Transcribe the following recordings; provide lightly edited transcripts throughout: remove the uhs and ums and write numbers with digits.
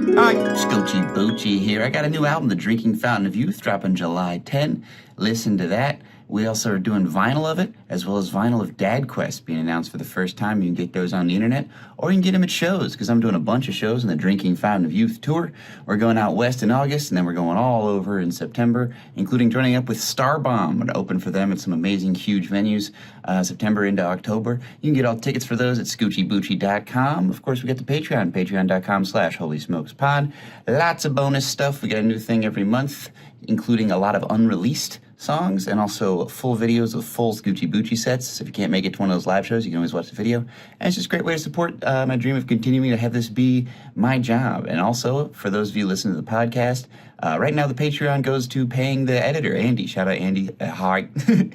Hi, Scoochie Boochie here. I got a new album, The Drinking Fountain of Youth, dropping July 10. Listen to that. We also are doing vinyl of it, as well as vinyl of Dad Quest being announced for the first time. You can get those on the internet, or you can get them at shows, because I'm doing a bunch of shows in the Drinking Fountain of Youth tour. We're going out west in August, and then we're going all over in September, including joining up with Starbomb to open for them at some amazing, huge venues, September into October. You can get all the tickets for those at ScoochieBoochie.com. Of course, we got the Patreon, patreon.com/HolySmokesPod. Lots of bonus stuff. We got a new thing every month, including a lot of unreleased songs and also full videos of full Scoochie Boochie sets. So if you can't make it to one of those live shows, you can always watch the video. And it's just a great way to support my dream of continuing to have this be my job. And also, for those of you listening to the podcast, right now the Patreon goes to paying the editor, Andy. Shout out Andy. Hi.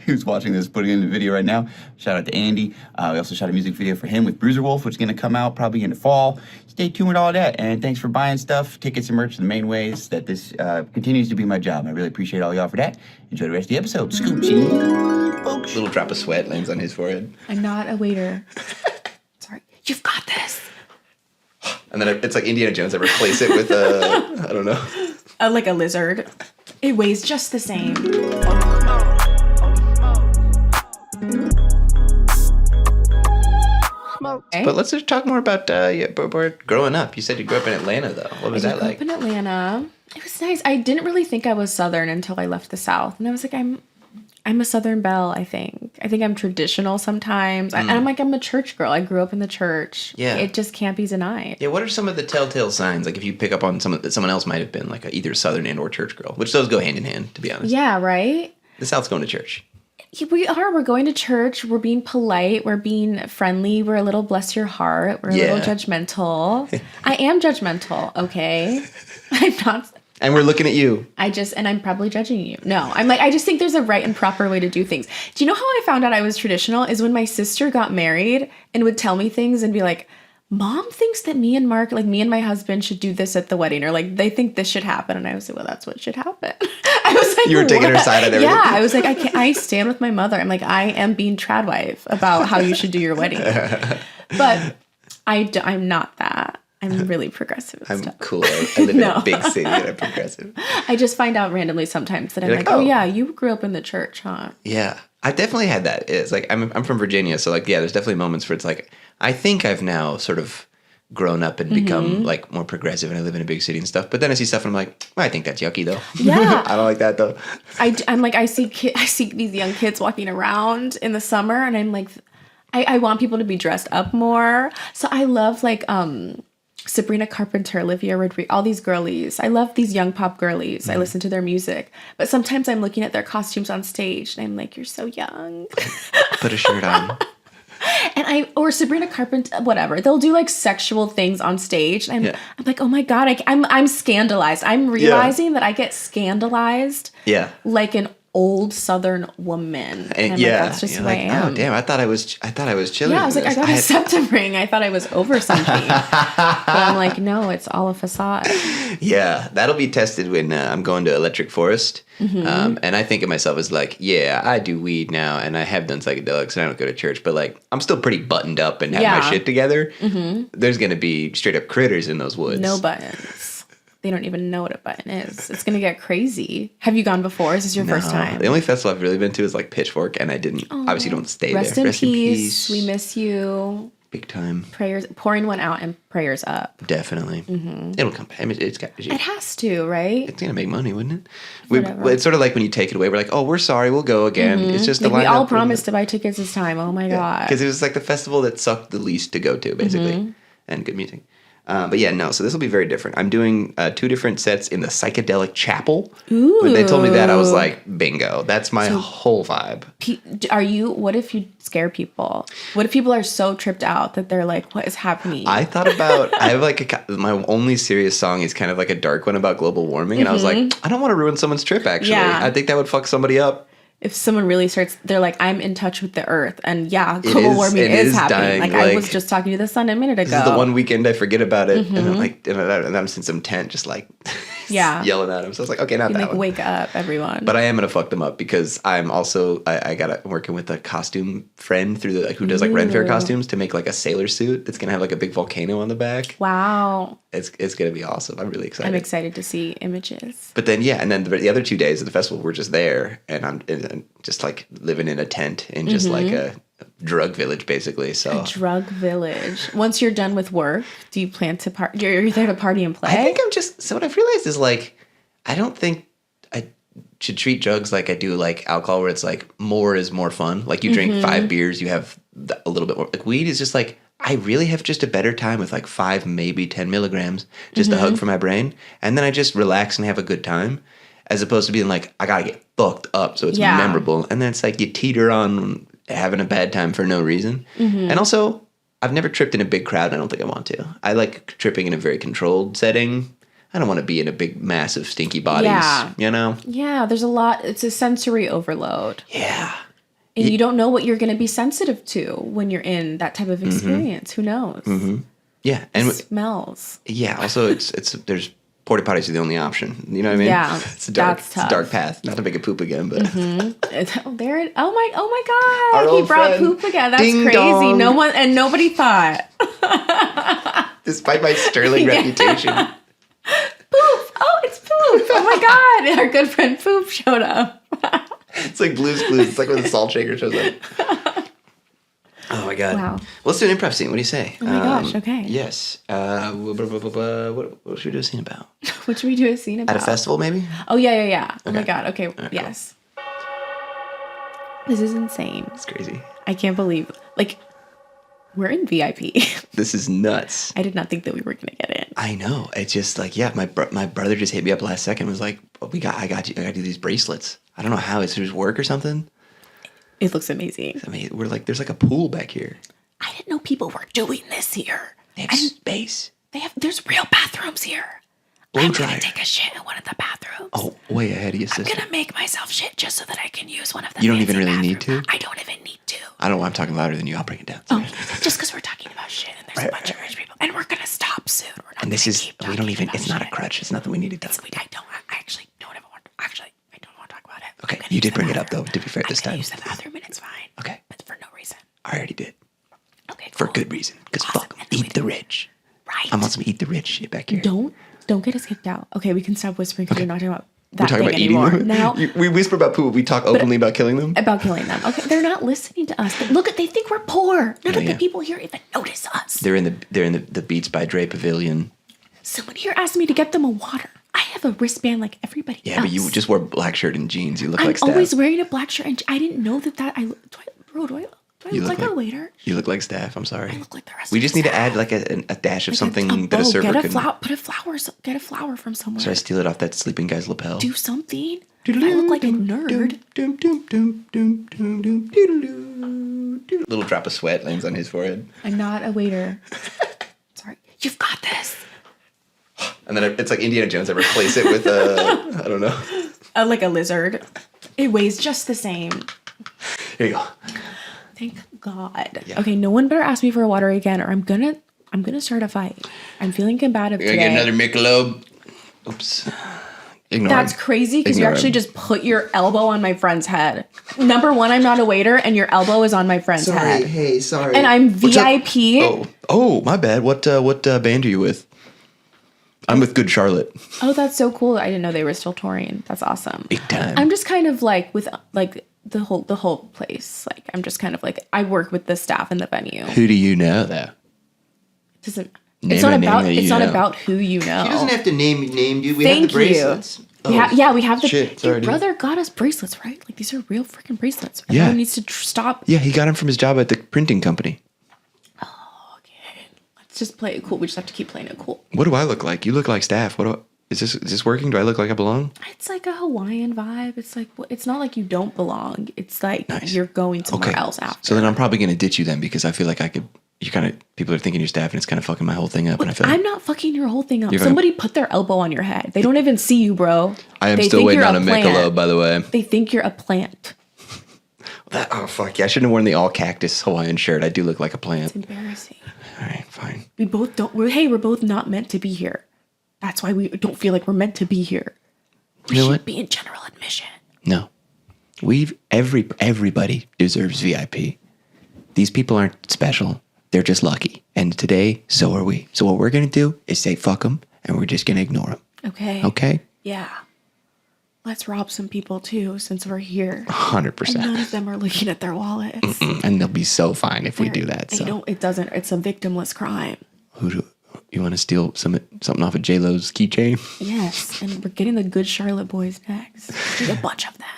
Who's watching this, putting in the video right now. Shout out to Andy. We also shot a music video for him with Bruiser Wolf, which is going to come out probably in the fall. Stay tuned with all that. And thanks for buying stuff, tickets, and merch, the main ways that this continues to be my job. I really appreciate all y'all for that. Enjoy the rest of the episode. Scoochie Boochie. Little drop of sweat lands on his forehead. I'm not a waiter. Sorry. You've got this. And then it's like Indiana Jones. I replace it with a, I don't know. Like a lizard. It weighs just the same. Okay. But let's just talk more about growing up. You said you grew up in Atlanta, though. What was that like? I grew up in Atlanta. It was nice. I didn't really think I was Southern until I left the South. And I was like, I'm a Southern belle, I think. I think I'm traditional sometimes. And I'm a church girl. I grew up in the church. Yeah. It just can't be denied. Yeah, what are some of the telltale signs? Like if you pick up on someone else might have been like either Southern and or church girl, which those go hand in hand, to be honest. Yeah, right? The South's going to church. We are. We're going to church. We're being polite. We're being friendly. We're a little bless your heart. We're a little judgmental. I am judgmental, okay? I'm not... And we're looking at you. And I'm probably judging you. No, I just think there's a right and proper way to do things. Do you know how I found out I was traditional? Is when my sister got married and would tell me things and be like, Mom thinks that me and Mark, like me and my husband should do this at the wedding, or like they think this should happen. And I was like, well, that's what should happen. I was like, you were taking her side of everything. Yeah, I was like, I stand with my mother. I'm like, I am being tradwife about how you should do your wedding. But I'm not that. I'm really progressive. I'm cool. I live in a big city and I'm progressive. I just find out randomly sometimes that I'm like, oh yeah, you grew up in the church, huh? Yeah, I definitely had that. It's like I'm from Virginia, so like yeah, there's definitely moments where it's like I think I've now sort of grown up and become like more progressive, and I live in a big city and stuff. But then I see stuff and I'm like, well, I think that's yucky though. Yeah, I don't like that though. I'm like I see these young kids walking around in the summer, and I'm like, I want people to be dressed up more. So I love like Sabrina Carpenter, Olivia Rodrigo, all these girlies. I love these young pop girlies. I listen to their music. But sometimes I'm looking at their costumes on stage and I'm like, you're so young. Put a shirt on. Or Sabrina Carpenter, whatever. They'll do like sexual things on stage. And I'm like, oh my God, I'm scandalized. I'm realizing that I get scandalized like an old Southern woman. And I'm like, that's just who I am. Oh damn, I thought I was chilling. Yeah, I was like, I got a septum ring. I thought I was over something. But I'm like, no, it's all a facade. Yeah, that'll be tested when I'm going to Electric Forest. And I think of myself as like, yeah, I do weed now and I have done psychedelics and I don't go to church, but like I'm still pretty buttoned up and have my shit together. There's going to be straight up critters in those woods. No buttons. They don't even know what a button is. It's going to get crazy. Have you gone before? Is this your first time? The only festival I've really been to is like Pitchfork, and I didn't. Obviously, don't stay there. Rest in peace. We miss you. Big time. Prayers, pouring one out and prayers up. Definitely. It'll come back. I mean, it has to, right? It's going to make money, wouldn't it? It's sort of like when you take it away, we're like, oh, we're sorry, we'll go again. It's just the lineup. We all promised to buy tickets this time. Oh my God. Because it was like the festival that sucked the least to go to, basically. And good music. But yeah, no, so this will be very different. I'm doing 2 different sets in the Psychedelic Chapel. Ooh. When they told me that, I was like, bingo. That's my whole vibe. What if you scare people? What if people are so tripped out that they're like, what is happening? I thought about, I have like, my only serious song is kind of like a dark one about global warming. And I was like, I don't want to ruin someone's trip, actually. Yeah. I think that would fuck somebody up. if someone really starts, they're like, I'm in touch with the earth. And yeah, global warming is happening. Dying. Like, I was just talking to the sun a minute ago. This is the one weekend I forget about it. And I'm in some tent just like yelling at him. So I was like, okay, not that one. Wake up, everyone. But I am going to fuck them up because I'm also, I'm working with a costume friend through who does like Ren Fair costumes to make like a sailor suit that's going to have like a big volcano on the back. Wow. It's going to be awesome. I'm really excited. I'm excited to see images. But then, and then the other 2 days of the festival, we're just there and I'm just like living in a tent in just like a drug village, basically. So a drug village. Once you're done with work, do you plan to party? You're there to party and play? I think so what I've realized is like, I don't think I should treat drugs like I do like alcohol, where it's like more is more fun. Like you drink 5 beers, you have a little bit more. Like weed is just like, I really have just a better time with like 5, maybe 10 milligrams, just a hug for my brain. And then I just relax and have a good time, as opposed to being like, I got to get fucked up so it's memorable. And then it's like you teeter on having a bad time for no reason. And also, I've never tripped in a big crowd. And I don't think I want to. I like tripping in a very controlled setting. I don't want to be in a big, massive, stinky bodies, you know? Yeah, there's a lot. It's a sensory overload. Yeah. And you don't know what you're going to be sensitive to when you're in that type of experience. Who knows? Yeah. And smells. Yeah. Also, there's porta potties are the only option. You know what I mean? Yeah. It's a dark path. Not to make a poop again, but. Oh my God. Our He old brought friend. poop again. That's Ding crazy. dong. Nobody thought. Despite my sterling reputation. Poop. Oh, it's Poop. Oh my God. Our good friend Poop showed up. It's like Blue's Clues. It's like when the salt shaker shows up. Oh my God. Wow. Well, let's do an improv scene. What do you say? Oh my gosh, okay. Yes. What should we do a scene about? What should we do a scene about? At a festival, maybe? Oh, yeah. Oh my Okay. God. Okay. Right, yes. This is insane. It's crazy. I can't believe, like, we're in VIP. This is nuts. I did not think that we were going to get in. I know. It's just like, my brother just hit me up last second and was like, I got you these bracelets. I don't know how. It's just work or something. It looks amazing. I mean, we're like, there's like a pool back here. I didn't know people were doing this here. They have space. There's real bathrooms here. Blow I'm dryer. going to take a shit in one of the bathrooms. Oh, way ahead of you, I'm sister. going to make myself shit just so that I can use one of the You don't even fancy really need bathrooms. to? I don't even need to. I don't know why I'm talking louder than you. I'll bring it down. Oh, just because we're talking about shit and there's a bunch of rich people. And we're going to stop soon. We're not And this gonna is, keep we don't talking even, about it's not a shit. crutch. It's nothing we need to talk about. I actually don't ever want I don't want to talk about it. Okay, you did bring it up though, to be fair this I'm time. going to use the bathroom and it's fine. Okay. But for no reason. I already did. Okay, For cool. good reason. Because Awesome. fuck 'em. And then Eat the rich. Right. I'm on some eat the rich shit back here. Don't get us kicked out. Okay, we can stop whispering because we're not talking about that We're talking thing about eating anymore. them. Now, We whisper about poop. We talk openly about killing them. about killing them. Okay, they're not listening to us. They think we're poor. None of yeah. the people here even notice us. They're in the Beats by Dre pavilion. Someone here asked me to get them a water. I have a wristband like everybody Yeah, else. but you just wore black shirt and jeans. You look I'm like Steph. always wearing a black shirt, and I didn't know that. Do I look like a waiter? You look like Steph. I'm sorry. I look like the rest. We of just the need to staff. add like a dash of Like something a that a bow. server Get can. Get a flower from somewhere. Should I steal it off that sleeping guy's lapel? Do something. I look like a nerd. Little drop of sweat lands on his forehead. I'm not a waiter. Sorry. You've got this. And then it's like Indiana Jones. I replace it with I don't know. Like a lizard. It weighs just the same. Here you go. Thank God. Yeah. Okay, no one better ask me for a water again, or I'm gonna start a fight. I'm feeling combative You're today. gonna get another Michelob. Oops. Ignore That's him. crazy because you Ignore actually him. just put your elbow on my friend's head. Number one, I'm not a waiter, and your elbow is on my friend's head. Hey, sorry. And I'm What's up? VIP. Oh, my bad. What band are you with? I'm with Good Charlotte. Oh, that's so cool. I didn't know they were still touring. That's awesome. Big time. I'm just kind of like with like the whole place. Like I'm just kind of like I work with the staff in the venue. Who do you know though? Doesn't Name it's not a name about that it's you not know. about who you know. He doesn't have to name you. We Thank have the bracelets. you. Oh, We have the shit, sorry, your dude. brother got us bracelets, right? Like these are real freaking bracelets. Yeah. Everyone needs to stop. Yeah, he got him from his job at the printing company. Okay. Let's just play it cool. We just have to keep playing it cool. What do I look like? You look like Staff. Is this working? Do I look like I belong? It's like a Hawaiian vibe. It's like it's not like you don't belong. It's like Nice. you're going somewhere else after. So then I'm probably gonna ditch you then because I feel like I could. You kind of people are thinking you're Staff and it's kind of fucking my whole thing up. And I feel like I'm not fucking your whole thing up. You're fine. Somebody put their elbow on your head. They don't even see you, bro. I am They still think waiting you're on a plant. Michelob, by the way. They think you're a plant. Oh, fuck yeah. I shouldn't have worn the all cactus Hawaiian shirt. I do look like a plant. It's embarrassing. All right, fine. We both don't. We're both not meant to be here. That's why we don't feel like we're meant to be here. We You know should what? be in general admission. No. Everybody deserves VIP. These people aren't special. They're just lucky. And today, so are we. So what we're going to do is say fuck them, and we're just going to ignore them. Okay. Okay? Yeah. Let's rob some people too, since we're here. 100%. And none of them are looking at their wallets. And they'll be so fine if we do that. They So don't. It doesn't. It's a victimless crime. you want to steal something off of J-Lo's keychain? Yes, and we're getting the good Charlotte boys next. There's a bunch of that.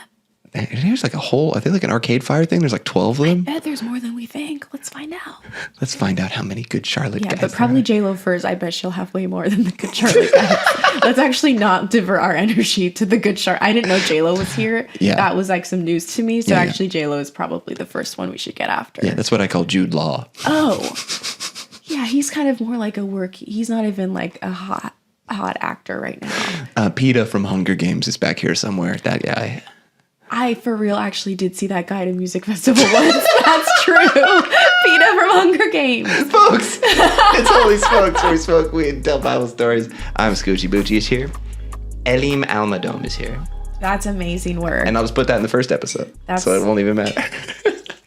There's like a whole, I think like an Arcade Fire thing. There's like 12 of them. I bet there's more than we think. Let's find out. Let's find out how many good Charlotte Yeah, guys but there probably are. J-Lo first. I bet she'll have way more than the good Charlotte guys. Let's actually not divert our energy to the good Charlotte. I didn't know J-Lo was here. Yeah. That was like some news to me. So Yeah, actually J-Lo is probably the first one we should get after. Yeah, that's what I call Jude Law. Oh. Yeah, he's kind of more like a work. He's not even like a hot actor right now. PETA from Hunger Games is back here somewhere. That guy. I, for real, actually did see that guy at a music festival once. That's true. PETA from Hunger Games. Folks, it's Holy Smokes, where we smoke weed and tell Bible stories. I'm Scoochie Boochie is here. Elim Almedom is here. That's amazing work. And I'll just put that in the first episode. So it won't even matter.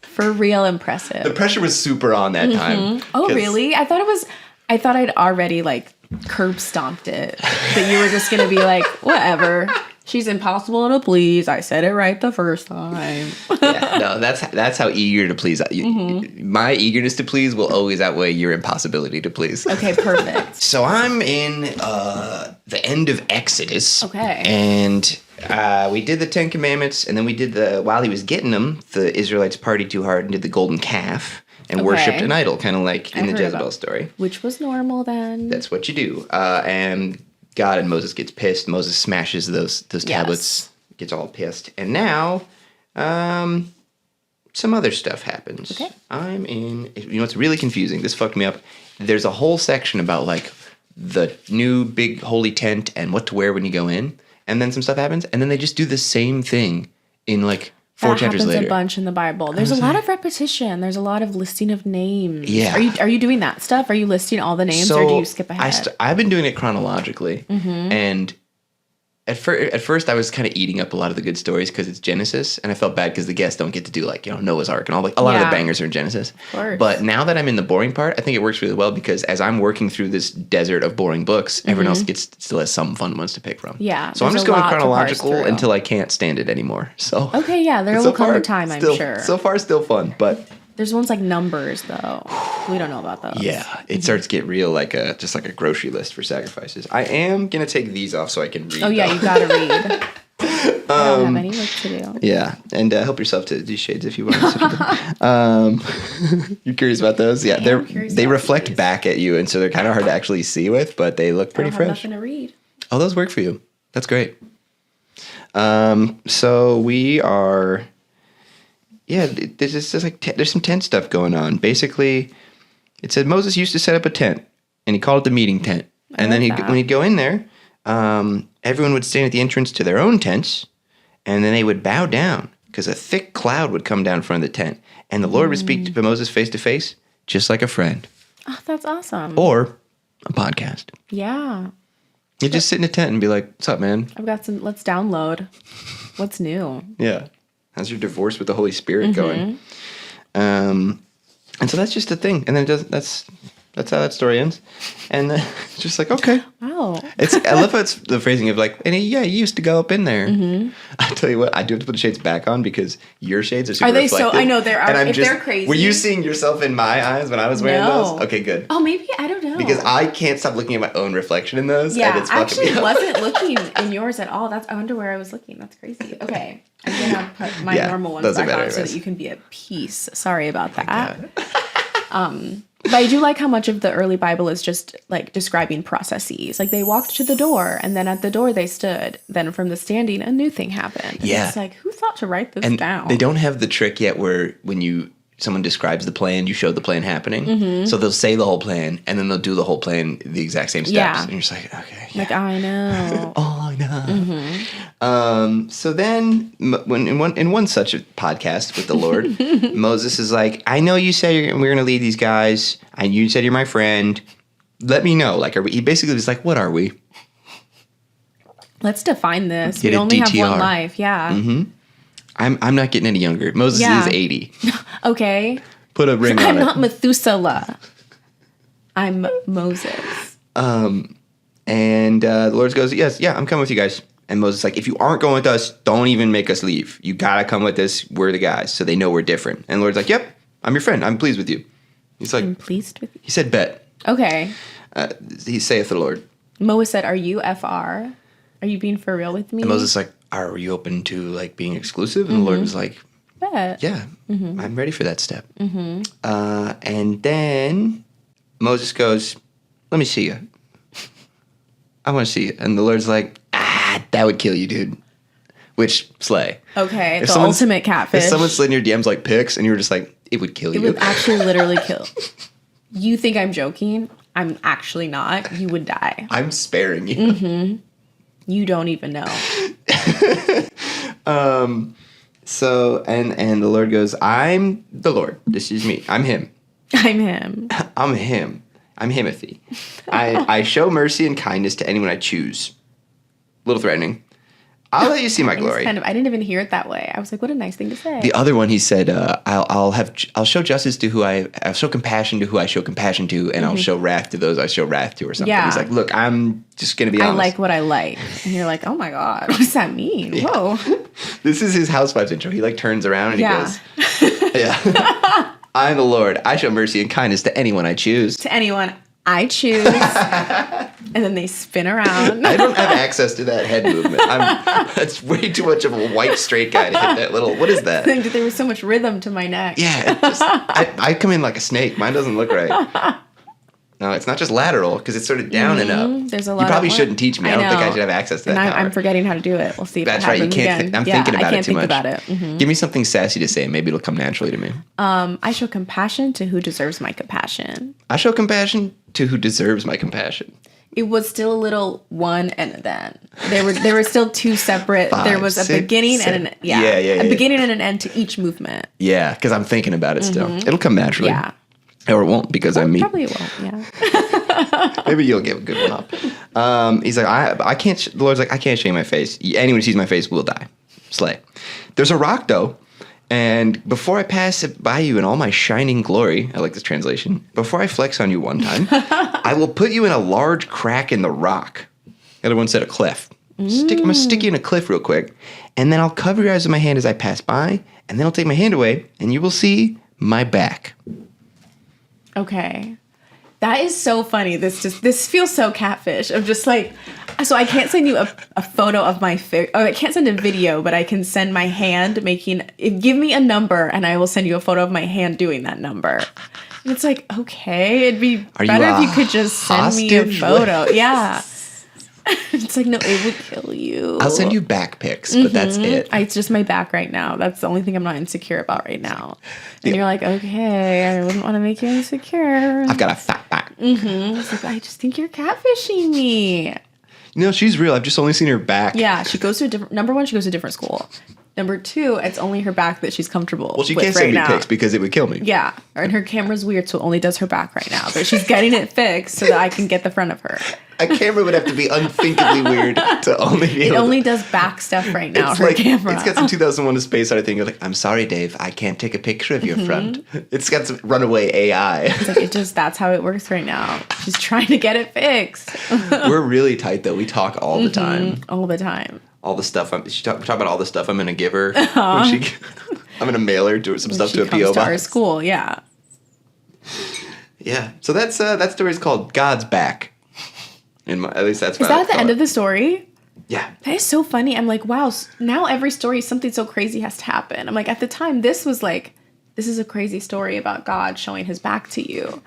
For real impressive. The pressure was super on that time. Oh, really? I thought I'd already like curb stomped it. That you were just going to be like, whatever. She's impossible to please. I said it right the first time. Yeah, no, that's how eager to please. My eagerness to please will always outweigh your impossibility to please. Okay, perfect. So I'm in the end of Exodus. Okay. And we did the 10 Commandments, and then we did while he was getting them, the Israelites partied too hard and did the golden calf and worshipped an idol, kind of like in the Jezebel story. Which was normal then. That's what you do. And God and Moses gets pissed. Moses smashes those tablets, gets all pissed. And now some other stuff happens. Okay. You know, it's really confusing. This fucked me up. There's a whole section about like the new big holy tent and what to wear when you go in. And then some stuff happens. And then they just do the same thing in like 4 chapters later. That happens a bunch in the Bible. There's a lot of repetition. There's a lot of listing of names. Yeah. Are you doing that stuff? Are you listing all the names, or do you skip ahead? I've been doing it chronologically, and at first I was kind of eating up a lot of the good stories because it's Genesis, and I felt bad because the guests don't get to do like, you know, Noah's Ark and all like a lot of the bangers are in Genesis. Of course. But now that I'm in the boring part, I think it works really well because as I'm working through this desert of boring books, everyone else still has some fun ones to pick from. Yeah, So I'm there's just a going lot to parse chronological through. until I can't stand it anymore. So Okay, yeah, there will come a time, I'm sure. So far, still fun, but. There's ones like Numbers, though. We don't know about those. Yeah, it starts to get real, like just like a grocery list for sacrifices. I am gonna take these off so I can read. Oh yeah, though. you gotta read. I don't have any work to do. Yeah, and help yourself to these shades if you want. You're curious about those? Yeah, I'm curious they about reflect these. back at you, and so they're kind of hard to actually see with, but they look pretty I don't have fresh. nothing to read. Oh, those work for you. That's great. So we are. Yeah, there's some tent stuff going on. Basically, it said Moses used to set up a tent, and he called it the meeting tent. And then when he'd go in there, everyone would stand at the entrance to their own tents, and then they would bow down because a thick cloud would come down in front of the tent, and the Lord would speak to Moses face to face, just like a friend Oh, that's awesome. or a podcast. Yeah. You just sit in a tent and be like, "What's up, man?" I've got some. Let's download. What's new? Yeah. How's your divorce with the Holy Spirit going? And so that's just the thing. And then that's how that story ends. And then it's just like, okay. Wow. I love how it's the phrasing of like, and he used to go up in there. I tell you what, I do have to put the shades back on because your shades are super Are they reflective. so? I know there are. And I'm if just, they're crazy. Were you seeing yourself in my eyes when I was wearing No. those? Okay, good. Oh, maybe I don't know. Because I can't stop looking at my own reflection in those. Yeah, and it's I fucking me actually up. wasn't looking in yours at all. I wonder where I was looking. That's crazy. Okay. I'm gonna put my normal ones those are back better on so anyways. that you can be at peace. Sorry about that. But I do like how much of the early Bible is just like describing processes. Like they walked to the door, and then at the door they stood. Then from the standing, a new thing happened. And Yeah. it's like, who thought to write this And down? they don't have the trick yet where when someone describes the plan, you show the plan happening. So they'll say the whole plan, and then they'll do the whole plan, the exact same steps. Yeah. And you're just like, okay. Yeah. Like I know. Oh, I know. So then, when in one such a podcast with the Lord, Moses is like, I know you said we're going to lead these guys, and you said you're my friend. Let me know. Like, he basically was like, what are we? Let's define this. Get we a only have DTR. one life. Yeah. Mm-hmm. I'm not getting any younger. Moses Yeah. is 80. Okay. Put a ring on I'm it. not Methuselah. I'm Moses. And the Lord goes, yes, yeah, I'm coming with you guys. And Moses is like, if you aren't going with us, don't even make us leave. You got to come with us. We're the guys. So they know we're different. And the Lord's like, yep, I'm your friend. I'm pleased with you. He's like, I'm pleased with you. he said, bet. Okay. He saith the Lord. Moses said, are you FR? Are you being for real with me? And Moses is like, are you open to like being exclusive? And the Lord was like, Bet. yeah, I'm ready for that step. And then Moses goes, let me see you. I want to see you. And the Lord's like, that would kill you, dude. Which, slay. Okay. If The someone's- ultimate catfish. If someone slid in your DMs like pics and you were just like, it would kill It you. would actually literally kill. You think I'm joking? I'm actually not. You would die. I'm sparing you. You don't even know. So, and the Lord goes, I'm the Lord. This is me. I'm him. I'm him. I'm him. I'm Himothy. I show mercy and kindness to anyone I choose. A little threatening. I'll let you see my It was glory. kind of, I didn't even hear it that way. I was like, what a nice thing to say. The other one, he said, I'll show justice to I'll show compassion to who I show compassion to, and I'll show wrath to those I show wrath to, or something. Yeah. He's like, look, I'm just gonna be I honest. like what I like. And you're like, oh my God, what does that mean? Whoa. This is his Housewives intro. He like turns around and Yeah. he goes, yeah. I'm the Lord. I show mercy and kindness to anyone I choose. To anyone I choose. And then they spin around. I don't have access to that head movement. That's way too much of a white straight guy to hit that little. What is that? There was so much rhythm to my neck. Yeah, I come in like a snake. Mine doesn't look right. No, it's not just lateral because it's sort of down and up. There's a lot. You probably of shouldn't teach me. I don't think I know. should have access to that And power. I'm forgetting how to do it. We'll see if That's it right. You happens can't. again. I'm thinking about I can't it too think much. about it. Mhm. Give me something sassy to say. Maybe it'll come naturally to me. I show compassion to who deserves my compassion. I show compassion to who deserves my compassion. It was still a little one and a then. There were still two separate. There was a 6, beginning and an Yeah, a beginning and an end to each movement. Yeah, because I'm thinking about it still. It'll come naturally. Yeah. Or it won't because I'm me. Probably won't. Yeah. Maybe you'll give a good one up. He's like, I can't. The Lord's like, I can't show you my face. Anyone who sees my face will die. Slay. There's a rock though, and before I pass it by you in all my shining glory, I like this translation. Before I flex on you one time, I will put you in a large crack in the rock. The other one said a cliff. I'm gonna stick you in a cliff real quick, and then I'll cover your eyes with my hand as I pass by, and then I'll take my hand away, and you will see my back. Okay. That is so funny. This feels so catfish. Of just like, so I can't send you a photo of my face. Oh, I can't send a video, but I can send my hand making. Give me a number, and I will send you a photo of my hand doing that number. And it's like, okay, it'd be better if you could just send me a hostage? photo. Yeah. It's like, no, it would kill you. I'll send you back pics, but that's it. It's just my back right now. That's the only thing I'm not insecure about right now. And you're like, okay, I wouldn't want to make you insecure. I've got a fat back. It's like, I just think you're catfishing me. No, she's real. I've just only seen her back. Yeah, she goes to a different. Number one, she goes to a different school. Number two, it's only her back that she's comfortable. Well, she with can't right send me now. pics because it would kill me. Yeah, and her camera's weird, so it only does her back right now. But she's getting it fixed so that I can get the front of her. A camera would have to be unthinkably weird to only be It able only does back stuff right now. It's Her like, camera. it's got some 2001 A Space Odyssey thing. You're like, I'm sorry, Dave. I can't take a picture of your front. It's got some runaway AI. It's like that's how it works right now. She's trying to get it fixed We're really tight, though. We talk all the time. all the time. All the stuff. We talk about all the stuff I'm going to give her. When I'm going to mail her some stuff She to a comes P.O. to our box. school, yeah. Yeah. So that story is called God's Back. At least that's Is that at the end of the story? Yeah. That is so funny. I'm like, wow, now every story, something so crazy has to happen. I'm like, at the time, this was like, this is a crazy story about God showing his back to you.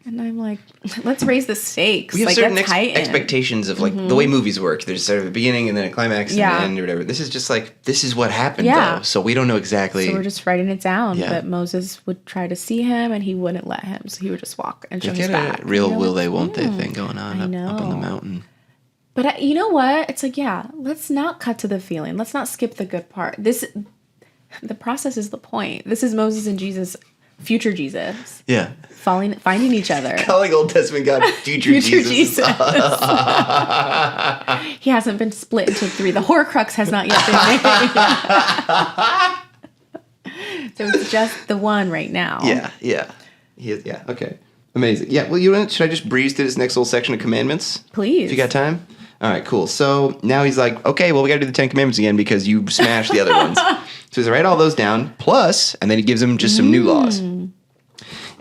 And I'm like, let's raise the stakes. We have like, certain let's heighten. expectations of like the way movies work. There's sort of a beginning and then a climax and Yeah. an end or whatever. This is just like, this is what happened Yeah. though. So we don't know exactly. So we're just writing it down. Yeah. But Moses would try to see him and he wouldn't let him. So he would just walk and show They his get back. a real And you're will like, they won't they thing going on up on the know. mountain. But you know what? It's like, yeah, let's not cut to the feeling. Let's not skip the good part. The process is the point. This is Moses and Jesus, future Jesus. Yeah. Finding each other. Calling Old Testament God future Jesus. He hasn't been split into 3. The Horcrux has not yet been made. So it's just the one right now. Yeah. Yeah. Okay. Amazing. Yeah. Well, should I just breeze through this next little section of commandments? Please. If you got time? All right, cool. So now he's like, okay, well, we got to do the 10 Commandments again because you smashed the other ones. So he's like, write all those down, plus, and then he gives him just some new laws. And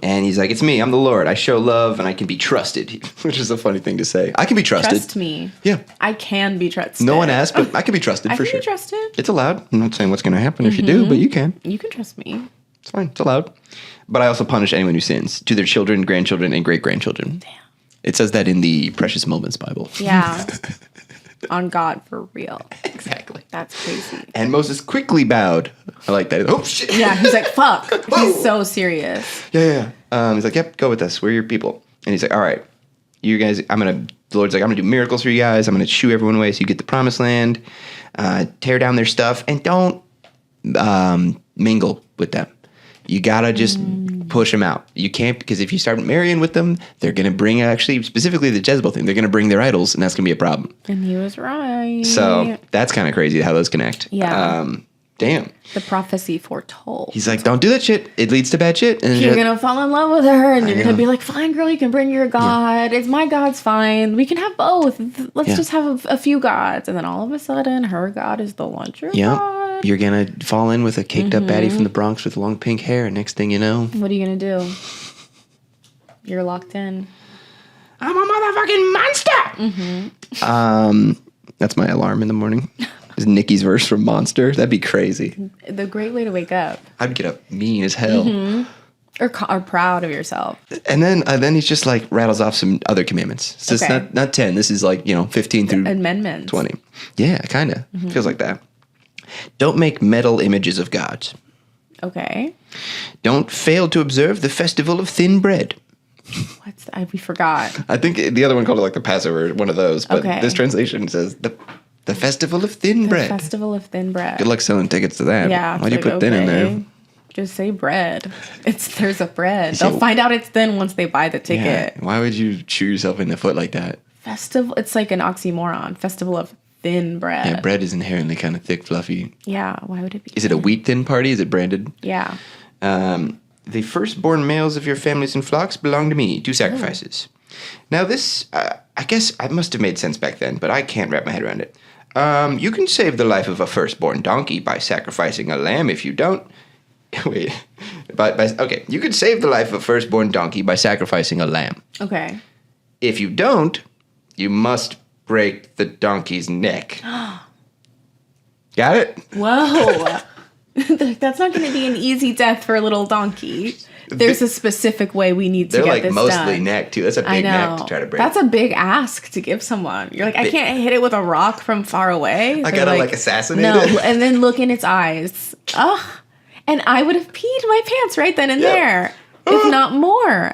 he's like, it's me, I'm the Lord. I show love and I can be trusted, which is a funny thing to say. I can be trusted. Trust me. Yeah. I can be trusted. No one asked, but I can be trusted for sure. I can be trusted. It's allowed. I'm not saying what's going to happen if you do, but you can. You can trust me. It's fine. It's allowed. But I also punish anyone who sins to their children, grandchildren, and great-grandchildren. Damn. It says that in the Precious Moments Bible. Yeah. On God, for real. Exactly. That's crazy. And Moses quickly bowed. I like that. Oh, shit. Yeah, he's like, fuck. He's so serious. Yeah. He's like, yep, go with us. We're your people. And he's like, all right, you guys, the Lord's like, I'm going to do miracles for you guys. I'm going to shoo everyone away so you get the promised land. Tear down their stuff and don't mingle with them. You got to just push them out. You can't, because if you start marrying with them, they're going to bring, actually, specifically the Jezebel thing, they're going to bring their idols, and that's going to be a problem. And he was right. So that's kind of crazy how those connect. Yeah. Damn. The prophecy foretold. He's like, don't do that shit. It leads to bad shit. And You're going to fall in love with her, and you're going to be like, fine, girl, you can bring your God. It's my God's fine. We can have both. Let's just have a few gods. And then all of a sudden, her God is the one true God. You're going to fall in with a caked up baddie from the Bronx with long pink hair, and next thing you know... What are you going to do? You're locked in. I'm a motherfucking monster! That's my alarm in the morning. Is Nicki's verse from Monster. That'd be crazy. The great way to wake up. I'd get up mean as hell. Or proud of yourself. And then he's just like rattles off some other commandments. So it's not 10. This is like, 15 through amendments. 20. Yeah, kind of. Feels like that. Don't make metal images of gods. Okay. Don't fail to observe the festival of thin bread. What's that? We forgot. I think the other one called it like the Passover, one of those. But this translation says the festival of thin bread. The festival of thin bread. Good luck selling tickets to that. Yeah. Why'd you put thin in there? Just say bread. There's a bread. They'll find out it's thin once they buy the ticket. Yeah. Why would you chew yourself in the foot like that? Festival. It's like an oxymoron. Festival of thin bread. Yeah, bread is inherently kind of thick, fluffy. Yeah, why would it be? Is it a wheat thin party? Is it branded? Yeah. The firstborn males of your families and flocks belong to me. Do sacrifices. Now this, I guess it must have made sense back then, but I can't wrap my head around it. You can save the life of a firstborn donkey by sacrificing a lamb if you don't. Wait. Okay, you could save the life of a firstborn donkey by sacrificing a lamb. Okay. If you don't, you must break the donkey's neck. Got it? Whoa. That's not going to be an easy death for a little donkey. There's a specific way we need to get this done. They're like mostly neck, too. That's a big neck to try to break. That's a big ask to give someone. You're like, I can't hit it with a rock from far away. I gotta assassinate it? No, and then look in its eyes. Ugh. And I would have peed my pants right then and there. If not more.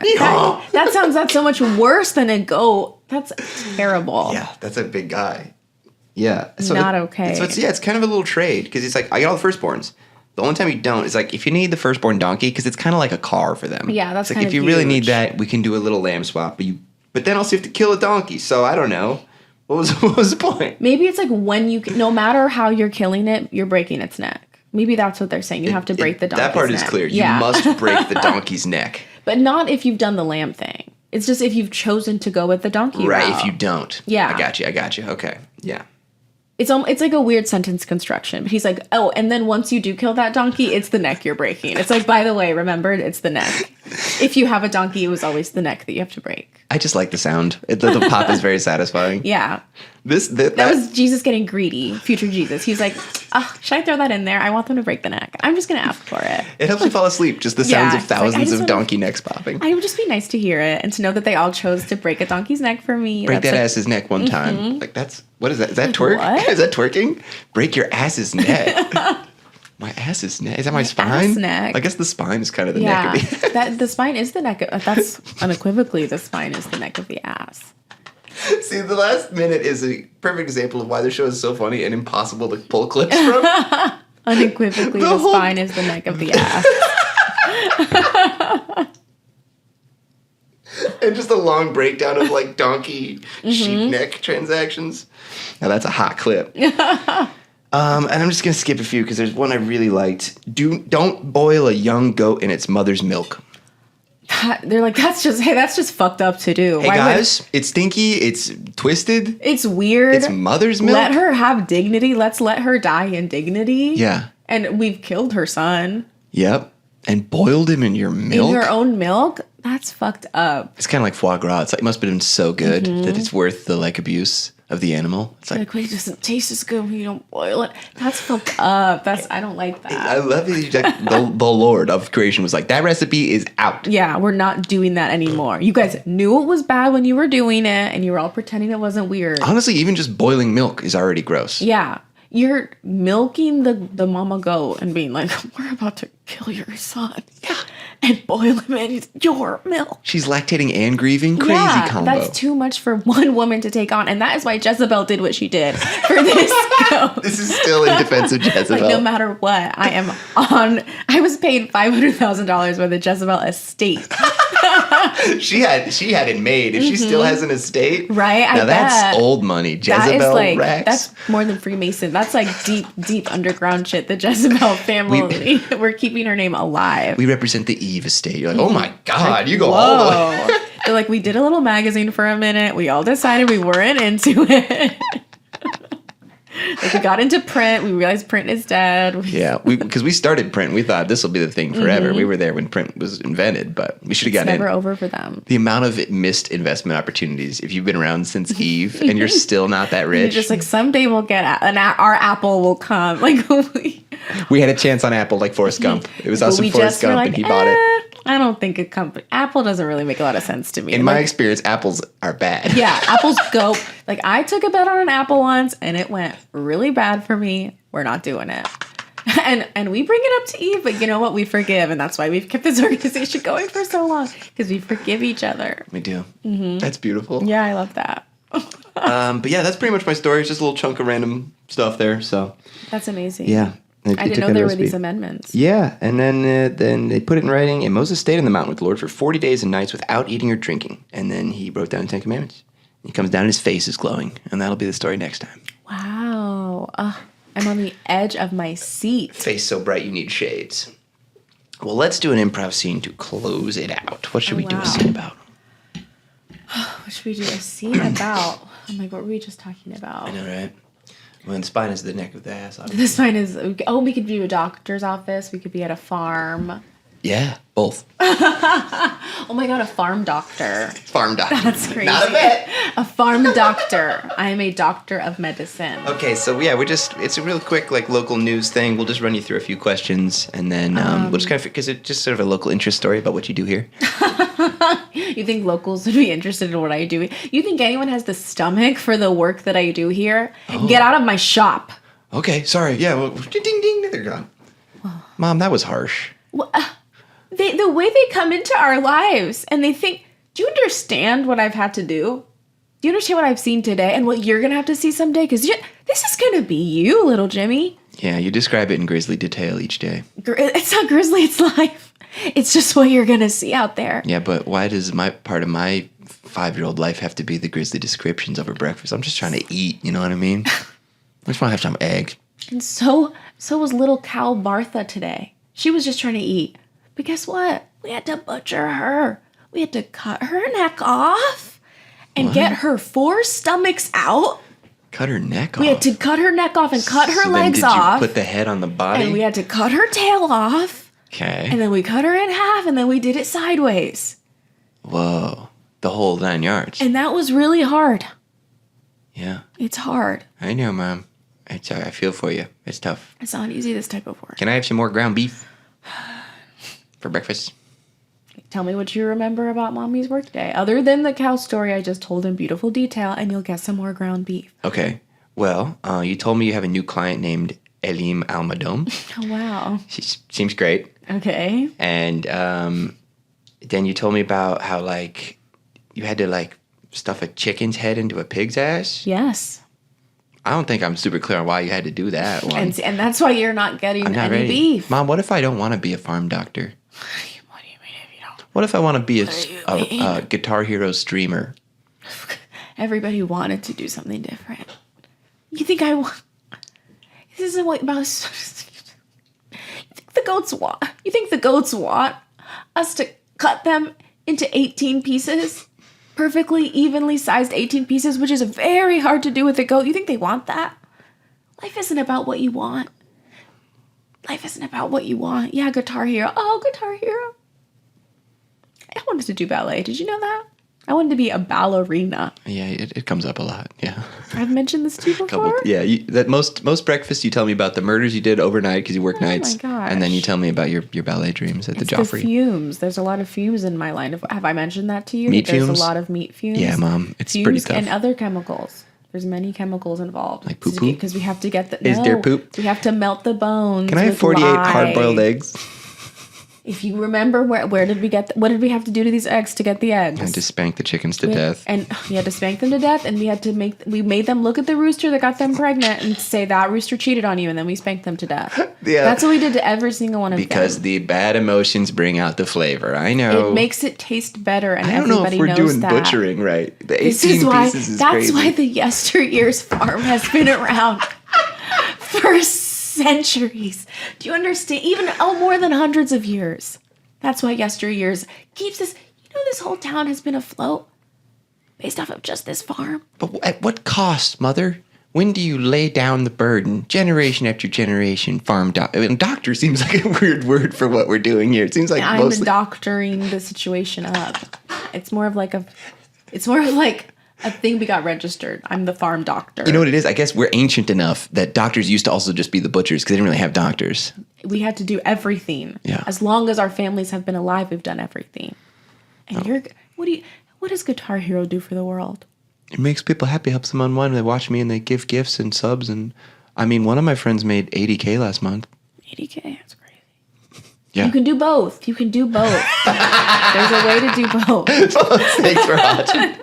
That's so much worse than a goat. That's terrible. Yeah, that's a big guy. Yeah. So not okay. It's kind of a little trade because it's like, I get all the firstborns. The only time you don't is like if you need the firstborn donkey, because it's kind of like a car for them. Yeah, that's like kind of if you huge. really need that, we can do a little lamb swap. But then also you have to kill a donkey. So I don't know. What was the point? Maybe it's like no matter how you're killing it, you're breaking its neck. Maybe that's what they're saying. You have to break the donkey's neck. That part is clear. You must break the donkey's neck. But not if you've done the lamb thing. It's just if you've chosen to go with the donkey right, route. If you don't. Yeah. I got you. Okay. Yeah. It's like a weird sentence construction. But he's like, oh, and then once you do kill that donkey, it's the neck you're breaking. It's like, by the way, remember, it's the neck. If you have a donkey, it was always the neck that you have to break. I just like the sound. The pop is very satisfying. Yeah. That was Jesus getting greedy, future Jesus. He's like, should I throw that in there? I want them to break the neck. I'm just going to ask for it. It helps you fall asleep, just the sounds of thousands of donkey necks popping. I would just be nice to hear it and to know that they all chose to break a donkey's neck for me. Break that ass's neck one time. Like what is that? Is that twerk? What? Is that twerking? Break your ass's neck. My ass's neck? Is that my spine? Ass neck. I guess the spine is kind of the neck of the the spine is the neck. That's unequivocally the spine is the neck of the ass. See, the last minute is a perfect example of why the show is so funny and impossible to pull clips from. Unequivocally, the spine is the neck of the ass. And just a long breakdown of like donkey sheep neck transactions. Now that's a hot clip. And I'm just gonna skip a few because there's one I really liked. Don't boil a young goat in its mother's milk. They're like, that's just fucked up to do. Hey guys, it's stinky, it's twisted, it's weird. It's mother's milk. Let her have dignity. Let's let her die in dignity. Yeah. And we've killed her son. Yep. And boiled him in your milk? In your own milk? That's fucked up. It's kind of like foie gras. It's like, it must have been so good that it's worth the like abuse of the animal. It's like, wait, it doesn't taste as good when you don't boil it. That's fucked up. I don't like that. I love it. Like, the Lord of creation was like, that recipe is out. Yeah, we're not doing that anymore. You guys knew it was bad when you were doing it, and you were all pretending it wasn't weird. Honestly, even just boiling milk is already gross. Yeah. You're milking the mama goat and being like, we're about to kill your son. Yeah. And boil him in your milk. She's lactating and grieving. Crazy combo. That's too much for one woman to take on. And that is why Jezebel did what she did for this goat. This is still in defense of Jezebel. Like, no matter what, I was paid $500,000 by the Jezebel estate. She had it made. If she still has an estate. Right? Now that's old money. Jezebel racks. That's more than Freemason. That's like deep underground shit. The Jezebel family. We're keeping her name alive. We represent the Eve estate. You're like, oh my God, you go all the way. They're like, we did a little magazine for a minute. We all decided we weren't into it. Like, we got into print. We realized print is dead. Yeah, because we started print. We thought this will be the thing forever. We were there when print was invented, but we should have gotten in. It's never over for them. The amount of missed investment opportunities, if you've been around since Eve and you're still not that rich. You're just like, someday we'll get our Apple will come. Like, we had a chance on Apple like Forrest Gump. It was us and Forrest Gump, and he bought it. I don't think Apple doesn't really make a lot of sense to me. In my experience, apples are bad. Yeah, apples go. Like, I took a bet on an apple once, and it went really bad for me. We're not doing it. And we bring it up to Eve, but you know what? We forgive, and that's why we've kept this organization going for so long, because we forgive each other. We do. That's beautiful. Yeah, I love that. But yeah, that's pretty much my story. It's just a little chunk of random stuff there. So that's amazing. Yeah. I didn't know there were these amendments. Yeah, and then they put it in writing, and Moses stayed on the mountain with the Lord for 40 days and nights without eating or drinking. And then he wrote down the Ten Commandments. He comes down, his face is glowing, and that'll be the story next time. Wow. I'm on the edge of my seat. Face so bright you need shades. Well, let's do an improv scene to close it out. What should we do a scene about? What should we do a scene about? Oh my God, what were we just talking about? I know, right? Well, the spine is the neck of the ass. Obviously. The spine is... we could be a doctor's office. We could be at a farm. Yeah, both. Oh my God, a farm doctor. Farm doctor. That's crazy. Not a vet. A farm doctor. I am a doctor of medicine. Okay, so yeah, it's a real quick like local news thing. We'll just run you through a few questions, and then we'll just kind of, because it's just sort of a local interest story about what you do here. You think locals would be interested in what I do? You think anyone has the stomach for the work that I do here? Oh. Get out of my shop. Okay, sorry. Yeah, well, ding, ding, they're gone. Mom, that was harsh. Well, the way they come into our lives and they think, do you understand what I've had to do? Do you understand what I've seen today and what you're going to have to see someday? Because this is going to be you, little Jimmy. Yeah, you describe it in grisly detail each day. It's not grisly, it's life. It's just what you're going to see out there. Yeah, but why does part of my 5-year-old life have to be the grisly descriptions over breakfast? I'm just trying to eat, you know what I mean? I just want to have some eggs. And so was little cow Martha today. She was just trying to eat. But guess what? We had to butcher her. We had to cut her neck off and get her 4 stomachs out. Cut her neck off? We had to cut her neck off and cut her legs off. off. Did you put the head on the body? And we had to cut her tail off. Okay. And then we cut her in half, and then we did it sideways. Whoa. The whole 9 yards. And that was really hard. Yeah. It's hard. I know, Mom. I feel for you. It's tough. It's not easy, this type of work. Can I have some more ground beef for breakfast? Tell me what you remember about Mommy's workday, other than the cow story I just told in beautiful detail, and you'll get some more ground beef. Okay. Well, you told me you have a new client named Elim Almedom. Oh, wow. She seems great. Okay. And then you told me about how, like, you had to, like, stuff a chicken's head into a pig's ass? Yes. I don't think I'm super clear on why you had to do that one. And that's why you're not getting I'm not any ready. beef. Mom, what if I don't want to be a farm doctor? What do you mean if you don't? What if I want to be do you a Guitar Hero streamer? Everybody wanted to do something different. You think I want... This isn't what mouse... You think the goats want us to cut them into 18 pieces? Perfectly evenly sized 18 pieces, which is very hard to do with a goat. You think they want that? Life isn't about what you want. Life isn't about what you want. Yeah, Guitar Hero. Oh, Guitar Hero. I wanted to do ballet. Did you know that? I wanted to be a ballerina. Yeah, it comes up a lot. Yeah. I've mentioned this to you before. That most breakfast you tell me about the murders you did overnight because you work nights. My gosh. And then you tell me about your ballet dreams at the It's Joffrey. the fumes. There's a lot of fumes in my line. Have I mentioned that to you? Meat There's fumes? a lot of meat fumes. Yeah, Mom. It's fumes pretty tough. and other chemicals. There's many chemicals involved. Like poo-poo? Because we have to get the... Is there poop? We have to melt the bones. Can I have with 48 lye. hard-boiled eggs? If you remember, where did we get... what did we have to do to these eggs to get the eggs? I had to spank the chickens to death. And we had to spank them to death, and we made them look at the rooster that got them pregnant and say that rooster cheated on you, and then we spanked them to death. Yeah. That's what we did to every single one of them. Because the bad emotions bring out the flavor. I know. It makes it taste better, and I don't know if everybody we're knows doing that. butchering right. The 18 This is why. pieces is That's crazy. why the yesteryears farm has been around for centuries. Do you understand? Even more than hundreds of years. That's why yesteryears keeps this. You know, this whole town has been afloat based off of just this farm. But at what cost, Mother? When do you lay down the burden? Generation after generation, doctor seems like a weird word for what we're doing here. It seems like I'm mostly... doctoring the situation up. It's more of like a thing we got registered. I'm the farm doctor. You know what it is? I guess we're ancient enough that doctors used to also just be the butchers because they didn't really have doctors. We had to do everything. Yeah. As long as our families have been alive, we've done everything. And what does Guitar Hero do for the world? It makes people happy, helps them unwind. They watch me and they give gifts and subs. And I mean, one of my friends made $80K last month. $80K, that's crazy. Yeah. You can do both. There's a way to do both. Thanks for watching.